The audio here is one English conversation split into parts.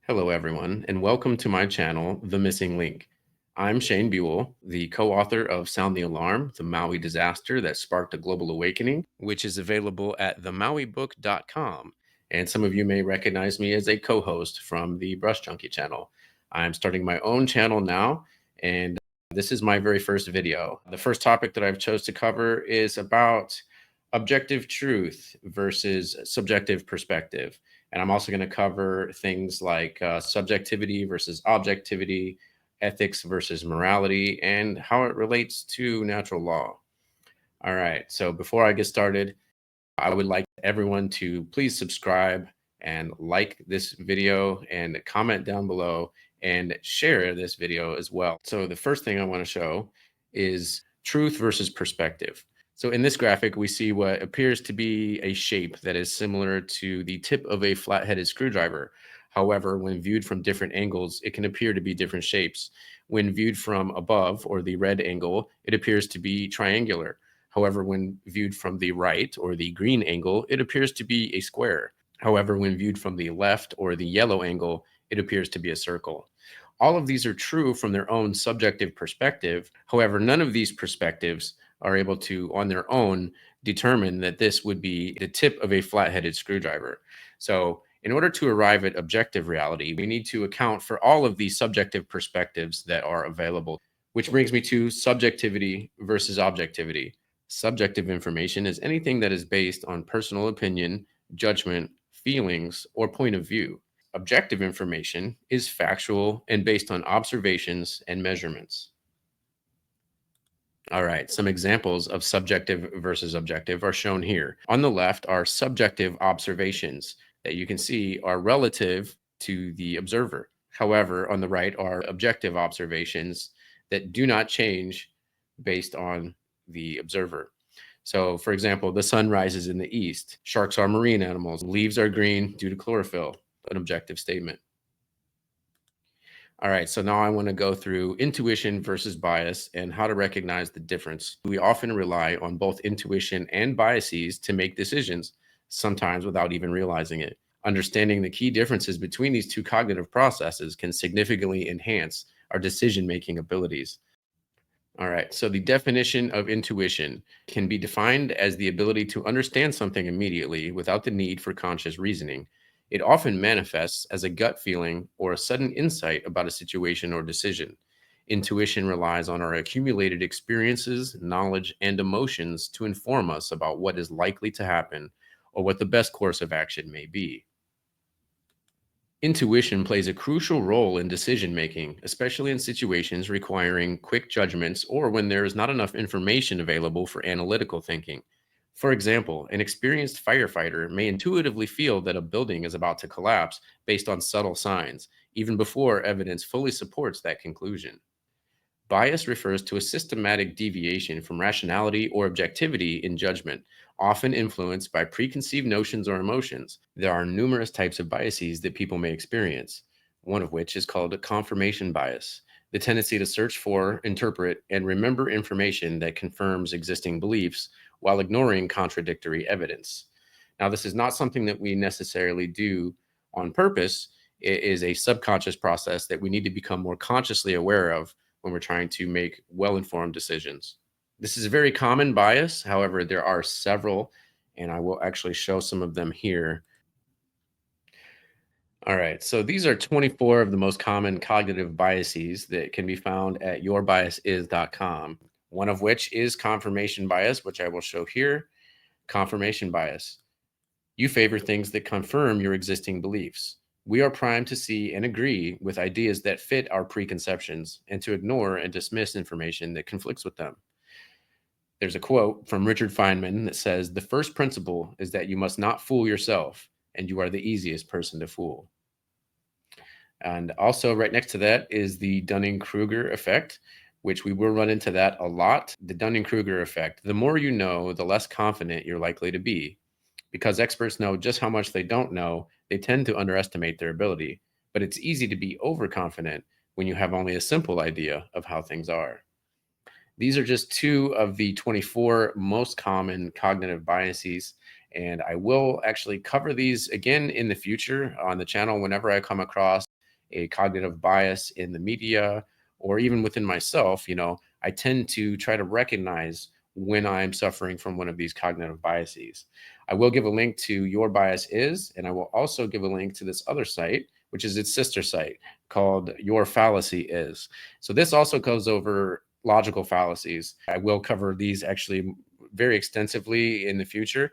Hello, everyone, and welcome to my channel, The Missing Link. I'm Shane Buell, the co-author of Sound the Alarm, the Maui disaster that sparked a global awakening, which is available at themauibook.com. And some of you may recognize me as a co-host from the Brush Junkie channel. I'm starting my own channel now, and this is my very first video. The first topic that I've chose to cover is about objective truth versus subjective perspective. And I'm also going to cover things like subjectivity versus objectivity, ethics versus morality, and how it relates to natural law. All right. So before I get started, I would like everyone to please subscribe and like this video and comment down below and share this video as well. So the first thing I want to show is truth versus perspective. So in this graphic, we see what appears to be a shape that is similar to the tip of a flat-headed screwdriver. However, when viewed from different angles, it can appear to be different shapes. When viewed from above, or the red angle, it appears to be triangular. However, when viewed from the right, or the green angle, it appears to be a square. However, when viewed from the left, or the yellow angle, it appears to be a circle. All of these are true from their own subjective perspective. However, none of these perspectives are able to, on their own, determine that this would be the tip of a flat-headed screwdriver. So in order to arrive at objective reality, we need to account for all of these subjective perspectives that are available, which brings me to subjectivity versus objectivity. Subjective information is anything that is based on personal opinion, judgment, feelings, or point of view. Objective information is factual and based on observations and measurements. All right, some examples of subjective versus objective are shown here. On the left are subjective observations that you can see are relative to the observer. However, on the right are objective observations that do not change based on the observer. So, for example, the sun rises in the east. Sharks are marine animals. Leaves are green due to chlorophyll, an objective statement. All right, so now I want to go through intuition versus bias and how to recognize the difference. We often rely on both intuition and biases to make decisions, sometimes without even realizing it. Understanding the key differences between these two cognitive processes can significantly enhance our decision-making abilities. All right, so the definition of intuition can be defined as the ability to understand something immediately without the need for conscious reasoning. It often manifests as a gut feeling or a sudden insight about a situation or decision. Intuition relies on our accumulated experiences, knowledge, and emotions to inform us about what is likely to happen or what the best course of action may be. Intuition plays a crucial role in decision making, especially in situations requiring quick judgments or when there is not enough information available for analytical thinking. For example, an experienced firefighter may intuitively feel that a building is about to collapse based on subtle signs, even before evidence fully supports that conclusion. Bias refers to a systematic deviation from rationality or objectivity in judgment, often influenced by preconceived notions or emotions. There are numerous types of biases that people may experience, one of which is called a confirmation bias, the tendency to search for, interpret, and remember information that confirms existing beliefs while ignoring contradictory evidence. Now, this is not something that we necessarily do on purpose. It is a subconscious process that we need to become more consciously aware of when we're trying to make well-informed decisions. This is a very common bias. However, there are several, and I will actually show some of them here. All right, so these are 24 of the most common cognitive biases that can be found at yourbiasis.com, one of which is confirmation bias, which I will show here. Confirmation bias. You favor things that confirm your existing beliefs. We are primed to see and agree with ideas that fit our preconceptions and to ignore and dismiss information that conflicts with them. There's a quote from Richard Feynman that says, "The first principle is that you must not fool yourself, and you are the easiest person to fool." And also right next to that is the Dunning-Kruger effect, which we will run into that a lot. The Dunning-Kruger effect, the more you know, the less confident you're likely to be. Because experts know just how much they don't know, they tend to underestimate their ability. But it's easy to be overconfident when you have only a simple idea of how things are. These are just two of the 24 most common cognitive biases, and I will actually cover these again in the future on the channel whenever I come across a cognitive bias in the media, or even within myself, I tend to try to recognize when I'm suffering from one of these cognitive biases. I will give a link to Your Bias Is, and I will also give a link to this other site, which is its sister site called Your Fallacy Is. So this also goes over logical fallacies. I will cover these actually very extensively in the future.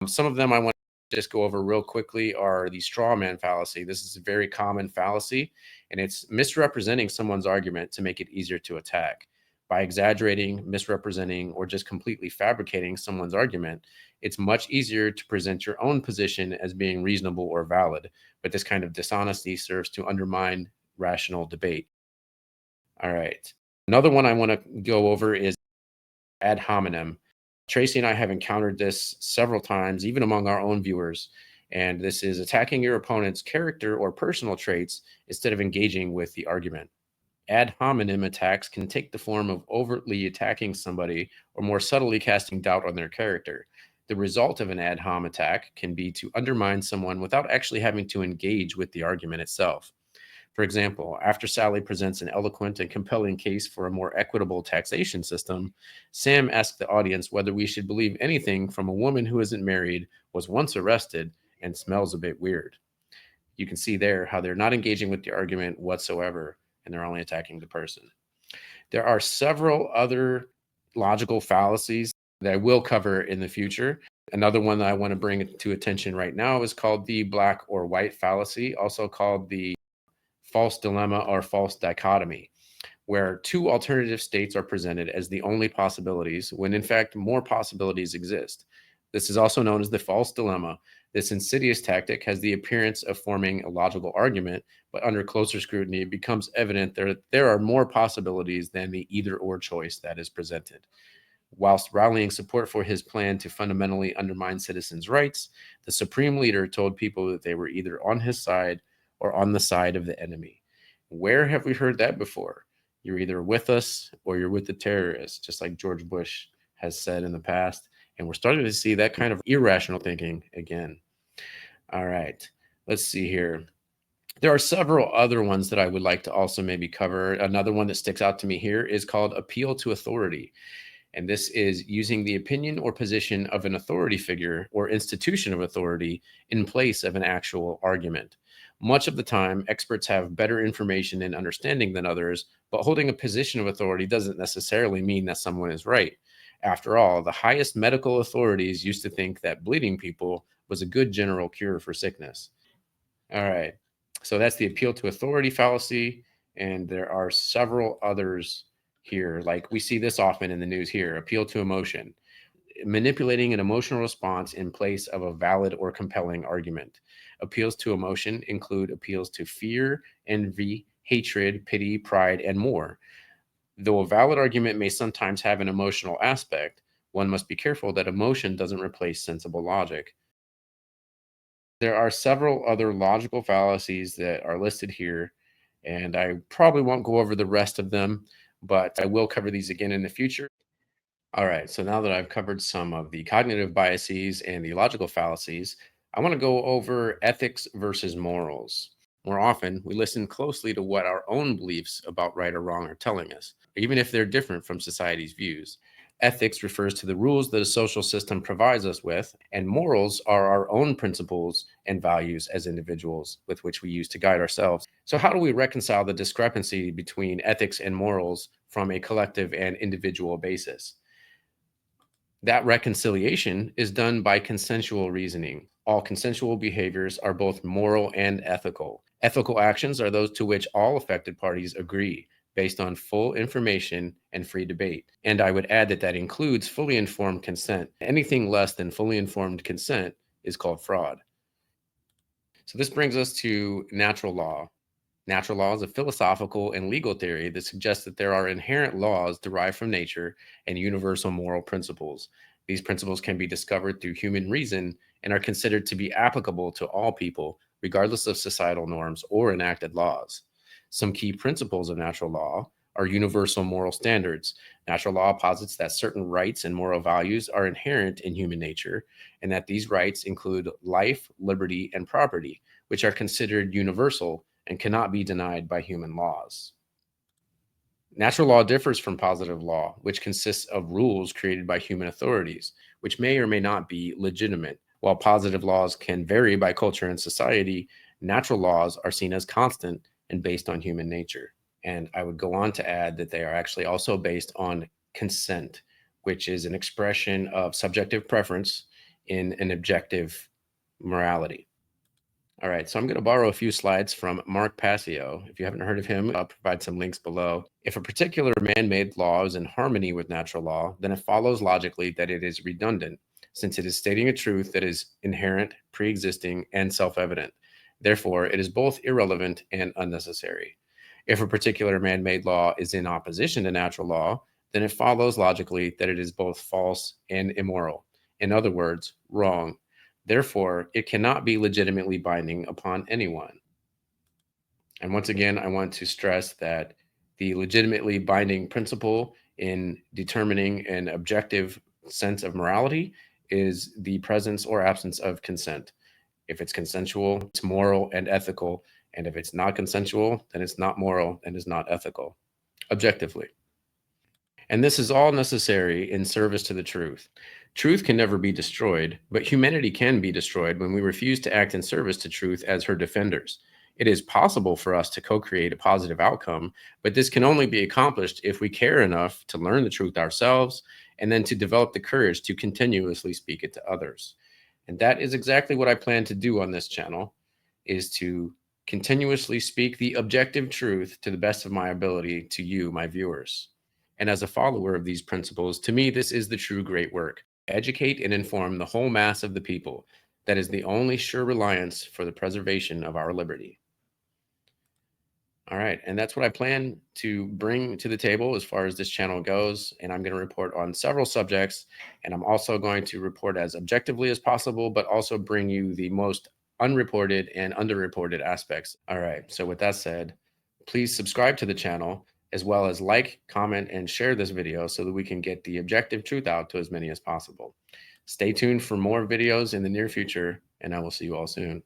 Some of them I want to just go over real quickly are the straw man fallacy. This is a very common fallacy, and it's misrepresenting someone's argument to make it easier to attack. By exaggerating, misrepresenting, or just completely fabricating someone's argument, it's much easier to present your own position as being reasonable or valid. But this kind of dishonesty serves to undermine rational debate. All right. Another one I want to go over is ad hominem. Tracy and I have encountered this several times, even among our own viewers. And this is attacking your opponent's character or personal traits instead of engaging with the argument. Ad hominem attacks can take the form of overtly attacking somebody or more subtly casting doubt on their character. The result of an ad hom attack can be to undermine someone without actually having to engage with the argument itself. For example, after Sally presents an eloquent and compelling case for a more equitable taxation system, Sam asks the audience whether we should believe anything from a woman who isn't married, was once arrested, and smells a bit weird. You can see there how they're not engaging with the argument whatsoever, and they're only attacking the person. There are several other logical fallacies that I will cover in the future. Another one that I want to bring to attention right now is called the black or white fallacy, also called the false dilemma or false dichotomy, where two alternative states are presented as the only possibilities when in fact more possibilities exist. This is also known as the false dilemma. This insidious tactic has the appearance of forming a logical argument, but under closer scrutiny, it becomes evident that there are more possibilities than the either or choice that is presented. Whilst rallying support for his plan to fundamentally undermine citizens' rights, the supreme leader told people that they were either on his side or on the side of the enemy. Where have we heard that before? You're either with us or you're with the terrorists, just like George Bush has said in the past. And we're starting to see that kind of irrational thinking again. All right, let's see here. There are several other ones that I would like to also maybe cover. Another one that sticks out to me here is called appeal to authority. And this is using the opinion or position of an authority figure or institution of authority in place of an actual argument. Much of the time, experts have better information and understanding than others, but holding a position of authority doesn't necessarily mean that someone is right. After all, the highest medical authorities used to think that bleeding people was a good general cure for sickness. All right. So that's the appeal to authority fallacy. And there are several others here. Like we see this often in the news here appeal to emotion, manipulating an emotional response in place of a valid or compelling argument. Appeals to emotion include appeals to fear, envy, hatred, pity, pride, and more. Though a valid argument may sometimes have an emotional aspect, one must be careful that emotion doesn't replace sensible logic. There are several other logical fallacies that are listed here, and I probably won't go over the rest of them, but I will cover these again in the future. All right, so now that I've covered some of the cognitive biases and the logical fallacies, I want to go over ethics versus morals. More often, we listen closely to what our own beliefs about right or wrong are telling us, even if they're different from society's views. Ethics refers to the rules that a social system provides us with, and morals are our own principles and values as individuals with which we use to guide ourselves. So, how do we reconcile the discrepancy between ethics and morals from a collective and individual basis? That reconciliation is done by consensual reasoning. All consensual behaviors are both moral and ethical. Ethical actions are those to which all affected parties agree based on full information and free debate. And I would add that that includes fully informed consent. Anything less than fully informed consent is called fraud. So this brings us to natural law. Natural law is a philosophical and legal theory that suggests that there are inherent laws derived from nature and universal moral principles. These principles can be discovered through human reason and are considered to be applicable to all people, regardless of societal norms or enacted laws. Some key principles of natural law are universal moral standards. Natural law posits that certain rights and moral values are inherent in human nature, and that these rights include life, liberty, and property, which are considered universal and cannot be denied by human laws. Natural law differs from positive law, which consists of rules created by human authorities, which may or may not be legitimate. While positive laws can vary by culture and society, natural laws are seen as constant and based on human nature. And I would go on to add that they are actually also based on consent, which is an expression of subjective preference in an objective morality. All right, so I'm going to borrow a few slides from Mark Passio. If you haven't heard of him, I'll provide some links below. If a particular man-made law is in harmony with natural law, then it follows logically that it is redundant, since it is stating a truth that is inherent, pre-existing, and self-evident. Therefore, it is both irrelevant and unnecessary. If a particular man-made law is in opposition to natural law, then it follows logically that it is both false and immoral. In other words, wrong. Therefore, it cannot be legitimately binding upon anyone. And once again, I want to stress that the legitimately binding principle in determining an objective sense of morality is the presence or absence of consent. If it's consensual, it's moral and ethical. And if it's not consensual, then it's not moral and is not ethical, objectively. And this is all necessary in service to the truth. Truth can never be destroyed, but humanity can be destroyed when we refuse to act in service to truth as her defenders. It is possible for us to co-create a positive outcome, but this can only be accomplished if we care enough to learn the truth ourselves and then to develop the courage to continuously speak it to others. And that is exactly what I plan to do on this channel, is to continuously speak the objective truth to the best of my ability to you, my viewers. And as a follower of these principles, to me, this is the true great work. Educate and inform the whole mass of the people. That is the only sure reliance for the preservation of our liberty. All right, and that's what I plan to bring to the table as far as this channel goes. And I'm going to report on several subjects, and I'm also going to report as objectively as possible, but also bring you the most unreported and underreported aspects. All right, so with that said, please subscribe to the channel, as well as like, comment, and share this video so that we can get the objective truth out to as many as possible. Stay tuned for more videos in the near future, and I will see you all soon.